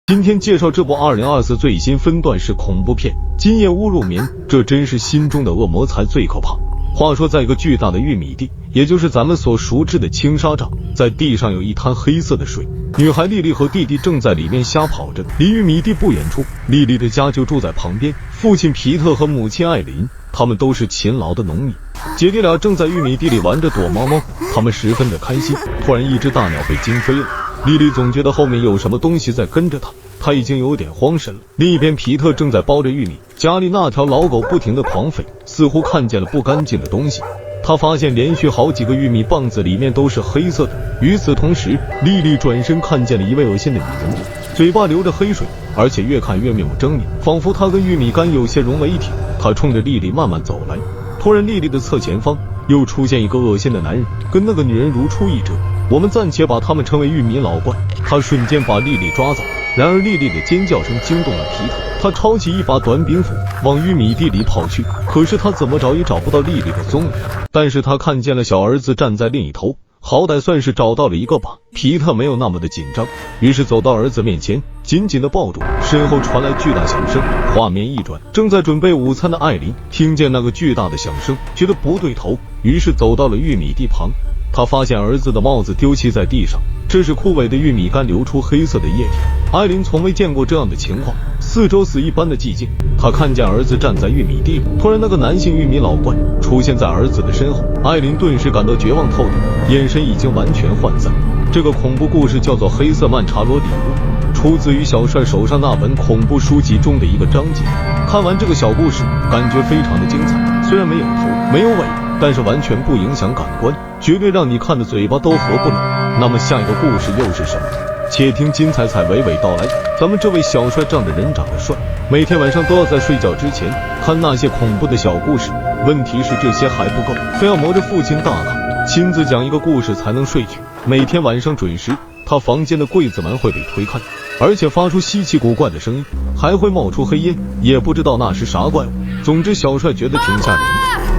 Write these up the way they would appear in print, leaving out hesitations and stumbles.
今天介绍这部2024最新分段式恐怖片《今夜勿入眠》，这真是心中的恶魔才最可怕。话说，在一个巨大的玉米地，也就是咱们所熟知的青纱帐，在地上有一滩黑色的水，女孩莉莉和弟弟正在里面瞎跑着。离玉米地不远处，莉莉的家就住在旁边，父亲皮特和母亲艾琳，他们都是勤劳的农民。姐弟俩正在玉米地里玩着躲猫猫，他们十分的开心。突然，一只大鸟被惊飞了。莉莉总觉得后面有什么东西在跟着她，她已经有点慌神了。另一边，皮特正在剥着玉米，家里那条老狗不停地狂吠，似乎看见了不干净的东西。他发现连续好几个玉米棒子里面都是黑色的。与此同时，莉莉转身看见了一位恶心的女人，嘴巴流着黑水，而且越看越面目狰狞，仿佛她跟玉米干有些融为一体。她冲着莉莉慢慢走来，突然莉莉的侧前方又出现一个恶心的男人，跟那个女人如出一辙。我们暂且把他们称为玉米老怪。他瞬间把莉莉抓走，然而莉莉的尖叫声惊动了皮特，他抄起一把短柄斧往玉米地里跑去，可是他怎么找也找不到莉莉的踪影。但是他看见了小儿子站在另一头，好歹算是找到了一个吧。皮特没有那么的紧张，于是走到儿子面前，紧紧地抱住，身后传来巨大响声。画面一转，正在准备午餐的艾琳听见那个巨大的响声，觉得不对头，于是走到了玉米地旁。他发现儿子的帽子丢弃在地上，这是枯萎的玉米干流出黑色的液体。艾琳从未见过这样的情况，四周死一般的寂静。他看见儿子站在玉米地里，突然那个男性玉米老怪出现在儿子的身后，艾琳顿时感到绝望透顶，眼神已经完全涣散。这个恐怖故事叫做《黑色曼查罗礼物》，出自于小帅手上那本恐怖书籍中的一个章节。看完这个小故事，感觉非常的精彩，虽然没有头没有尾，但是完全不影响感官，绝对让你看的嘴巴都合不拢。那么下一个故事又是什么？且听金彩彩娓娓道来。咱们这位小帅仗着人长得帅，每天晚上都要在睡觉之前看那些恐怖的小故事。问题是这些还不够，非要磨着父亲大卡亲自讲一个故事才能睡去。每天晚上准时，他房间的柜子门会被推开，而且发出稀奇古怪的声音，还会冒出黑烟，也不知道那是啥怪物。总之小帅觉得挺吓人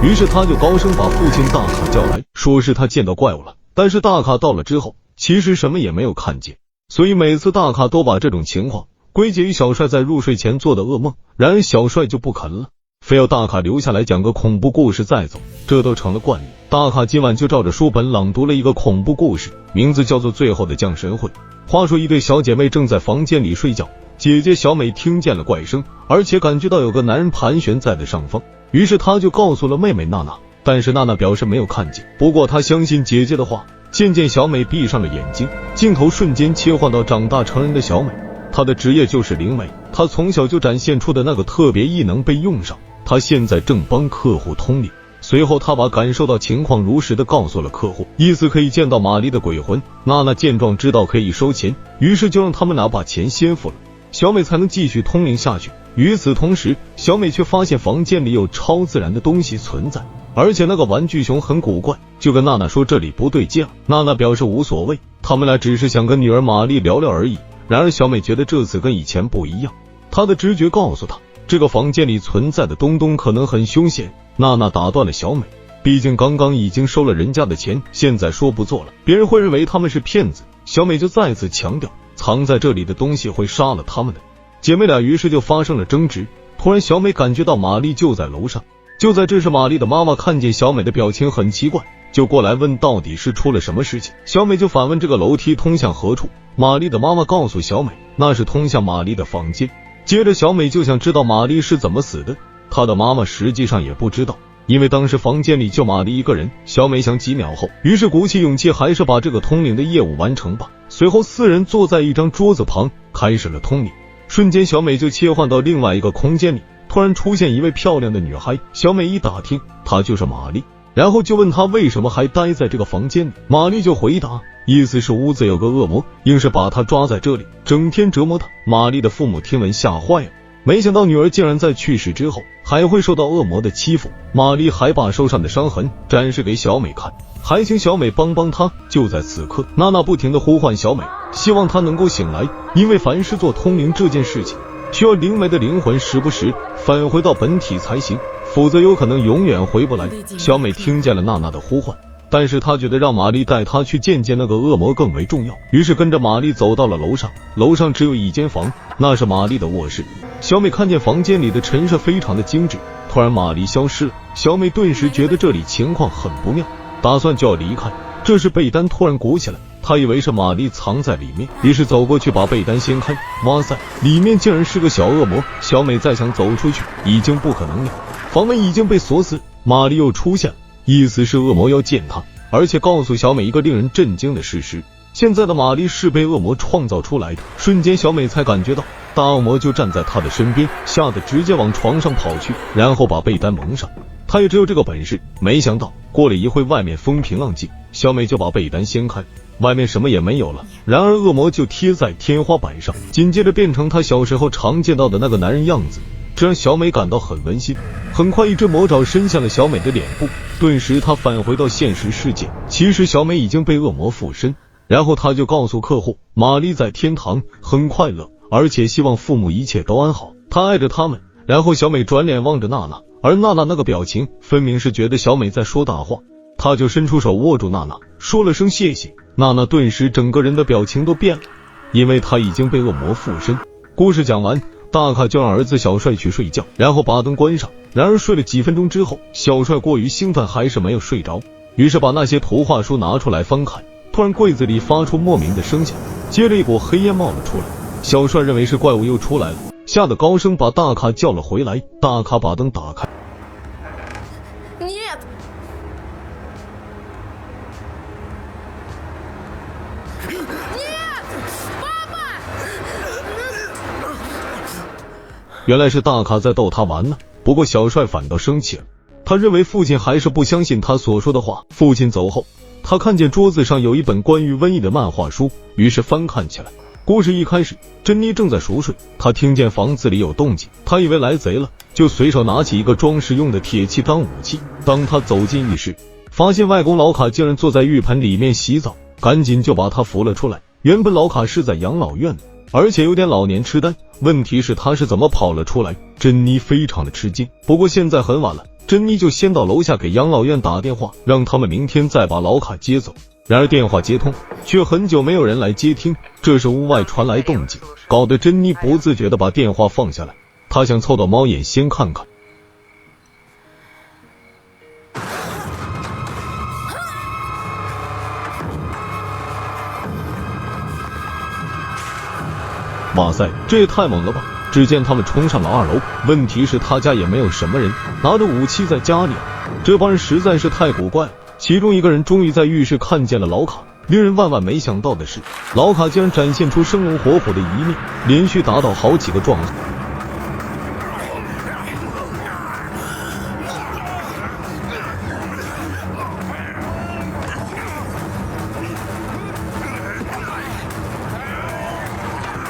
的，于是他就高声把父亲大卡叫来，说是他见到怪物了。但是大卡到了之后，其实什么也没有看见，所以每次大卡都把这种情况归结于小帅在入睡前做的噩梦。然而小帅就不肯了，非要大卡留下来讲个恐怖故事再走，这都成了惯例。大卡今晚就照着书本朗读了一个恐怖故事，名字叫做《最后的降神会》。话说一对小姐妹正在房间里睡觉，姐姐小美听见了怪声，而且感觉到有个男人盘旋在的上方，于是她就告诉了妹妹娜娜，但是娜娜表示没有看见，不过她相信姐姐的话。渐渐小美闭上了眼睛，镜头瞬间切换到长大成人的小美，她的职业就是灵媒，她从小就展现出的那个特别异能被用上，她现在正帮客户通灵。随后她把感受到情况如实的告诉了客户，意思可以见到玛丽的鬼魂。娜娜见状知道可以收钱，于是就让他们俩把钱先付了，小美才能继续通灵下去。与此同时，小美却发现房间里有超自然的东西存在，而且那个玩具熊很古怪，就跟娜娜说这里不对劲。娜娜表示无所谓，他们俩只是想跟女儿玛丽聊聊而已。然而小美觉得这次跟以前不一样，她的直觉告诉她，这个房间里存在的东东可能很凶险。娜娜打断了小美，毕竟刚刚已经收了人家的钱，现在说不做了，别人会认为他们是骗子。小美就再次强调，藏在这里的东西会杀了他们的。姐妹俩于是就发生了争执。突然小美感觉到玛丽就在楼上，就在这时玛丽的妈妈看见小美的表情很奇怪，就过来问到底是出了什么事情。小美就反问这个楼梯通向何处，玛丽的妈妈告诉小美那是通向玛丽的房间。接着小美就想知道玛丽是怎么死的，她的妈妈实际上也不知道，因为当时房间里就玛丽一个人。小美想几秒后，于是鼓起勇气还是把这个通灵的业务完成吧。随后四人坐在一张桌子旁开始了通灵。瞬间小美就切换到另外一个空间里，突然出现一位漂亮的女孩。小美一打听，她就是玛丽，然后就问她为什么还待在这个房间里。玛丽就回答，意思是屋子有个恶魔，硬是把她抓在这里，整天折磨她。玛丽的父母听闻吓坏了，没想到女儿竟然在去世之后还会受到恶魔的欺负。玛丽还把手上的伤痕展示给小美看，还请小美帮帮她。就在此刻，娜娜不停地呼唤小美，希望她能够醒来，因为凡是做通灵这件事情，需要灵媒的灵魂时不时返回到本体才行，否则有可能永远回不来。小美听见了娜娜的呼唤，但是他觉得让玛丽带他去见见那个恶魔更为重要，于是跟着玛丽走到了楼上。楼上只有一间房，那是玛丽的卧室。小美看见房间里的陈设非常的精致，突然玛丽消失了，小美顿时觉得这里情况很不妙，打算就要离开。这时被单突然鼓起来，她以为是玛丽藏在里面，于是走过去把被单掀开，哇塞，里面竟然是个小恶魔。小美再想走出去已经不可能了，房门已经被锁死。玛丽又出现了，意思是恶魔要见她，而且告诉小美一个令人震惊的事实，现在的玛丽是被恶魔创造出来的。瞬间小美才感觉到大恶魔就站在她的身边，吓得直接往床上跑去，然后把被单蒙上。她也只有这个本事。没想到过了一会，外面风平浪静，小美就把被单掀开，外面什么也没有了。然而恶魔就贴在天花板上，紧接着变成她小时候常见到的那个男人样子，这让小美感到很温馨。很快一只魔爪伸向了小美的脸部，顿时她返回到现实世界。其实小美已经被恶魔附身，然后她就告诉客户，玛丽在天堂很快乐，而且希望父母一切都安好，她爱着他们。然后小美转脸望着娜娜，而娜娜那个表情分明是觉得小美在说大话，她就伸出手握住娜娜，说了声谢谢。娜娜顿时整个人的表情都变了，因为她已经被恶魔附身。故事讲完，大卡就让儿子小帅去睡觉，然后把灯关上。然而睡了几分钟之后，小帅过于兴奋还是没有睡着，于是把那些图画书拿出来翻看。突然柜子里发出莫名的声响，接着一股黑烟冒了出来。小帅认为是怪物又出来了，吓得高声把大卡叫了回来。大卡把灯打开，原来是大卡在逗他玩呢。不过小帅反倒生气了，他认为父亲还是不相信他所说的话。父亲走后，他看见桌子上有一本关于瘟疫的漫画书，于是翻看起来。故事一开始，珍妮正在熟睡，她听见房子里有动静，她以为来贼了，就随手拿起一个装饰用的铁器当武器。当她走进浴室，发现外公老卡竟然坐在浴盆里面洗澡，赶紧就把他扶了出来。原本老卡是在养老院的，而且有点老年痴呆，问题是他是怎么跑了出来？珍妮非常的吃惊。不过现在很晚了，珍妮就先到楼下给养老院打电话，让他们明天再把老卡接走。然而电话接通，却很久没有人来接听。这时屋外传来动静，搞得珍妮不自觉地把电话放下来，她想凑到猫眼先看看。哇塞，这也太猛了吧！只见他们冲上了2楼，问题是他家也没有什么人，拿着武器在家里，这帮人实在是太古怪了。其中一个人终于在浴室看见了老卡，令人万万没想到的是，老卡竟然展现出生龙活虎的一面，连续打倒好几个壮汉。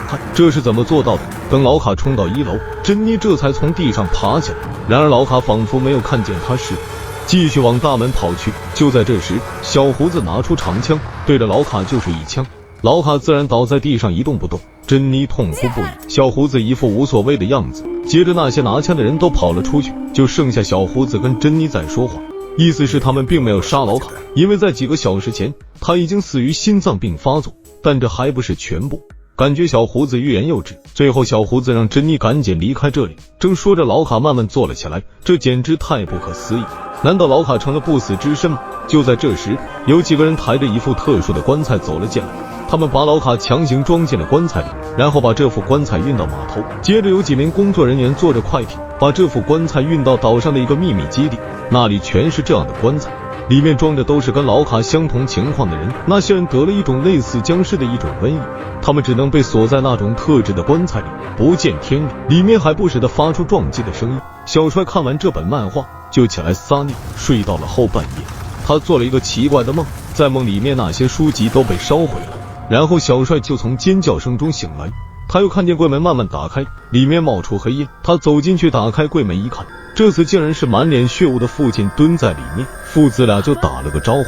看这是怎么做到的？等老卡冲到1楼，珍妮这才从地上爬起来，然而老卡仿佛没有看见他似的，继续往大门跑去。就在这时，小胡子拿出长枪，对着老卡就是一枪，老卡自然倒在地上一动不动。珍妮痛哭不已，小胡子一副无所谓的样子。接着那些拿枪的人都跑了出去，就剩下小胡子跟珍妮在说话，意思是他们并没有杀老卡，因为在几个小时前他已经死于心脏病发作。但这还不是全部，感觉小胡子欲言又止，最后小胡子让珍妮赶紧离开这里。正说着，老卡慢慢坐了起来，这简直太不可思议，难道老卡成了不死之身吗？就在这时，有几个人抬着一副特殊的棺材走了进来，他们把老卡强行装进了棺材里，然后把这副棺材运到码头。接着有几名工作人员坐着快艇，把这副棺材运到岛上的一个秘密基地，那里全是这样的棺材，里面装的都是跟老卡相同情况的人。那些人得了一种类似僵尸的一种瘟疫，他们只能被锁在那种特制的棺材里，不见天日，里面还不时地发出撞击的声音。小帅看完这本漫画就起来撒尿，睡到了后半夜。他做了一个奇怪的梦，在梦里面那些书籍都被烧毁了，然后小帅就从尖叫声中醒来，他又看见柜门慢慢打开，里面冒出黑烟。他走进去打开柜门一看，这次竟然是满脸血污的父亲蹲在里面，父子俩就打了个招呼。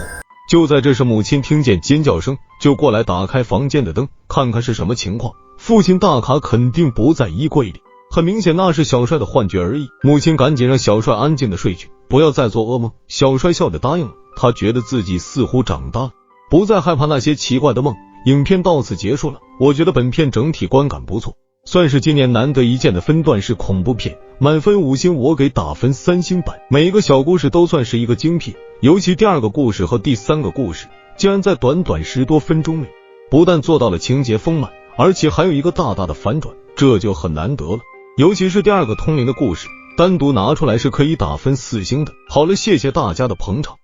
就在这时，母亲听见尖叫声，就过来打开房间的灯，看看是什么情况。父亲大卡肯定不在衣柜里，很明显那是小帅的幻觉而已。母亲赶紧让小帅安静的睡去，不要再做噩梦。小帅笑着答应了。他觉得自己似乎长大了，不再害怕那些奇怪的梦。影片到此结束了，我觉得本片整体观感不错，算是今年难得一见的分段式恐怖片，满分5星我给打分3星半。每一个小故事都算是一个精品，尤其第2个故事和第3个故事竟然在短短10多分钟内不但做到了情节丰满，而且还有一个大大的反转，这就很难得了。尤其是第2个通灵的故事，单独拿出来是可以打分4星的。好了，谢谢大家的捧场。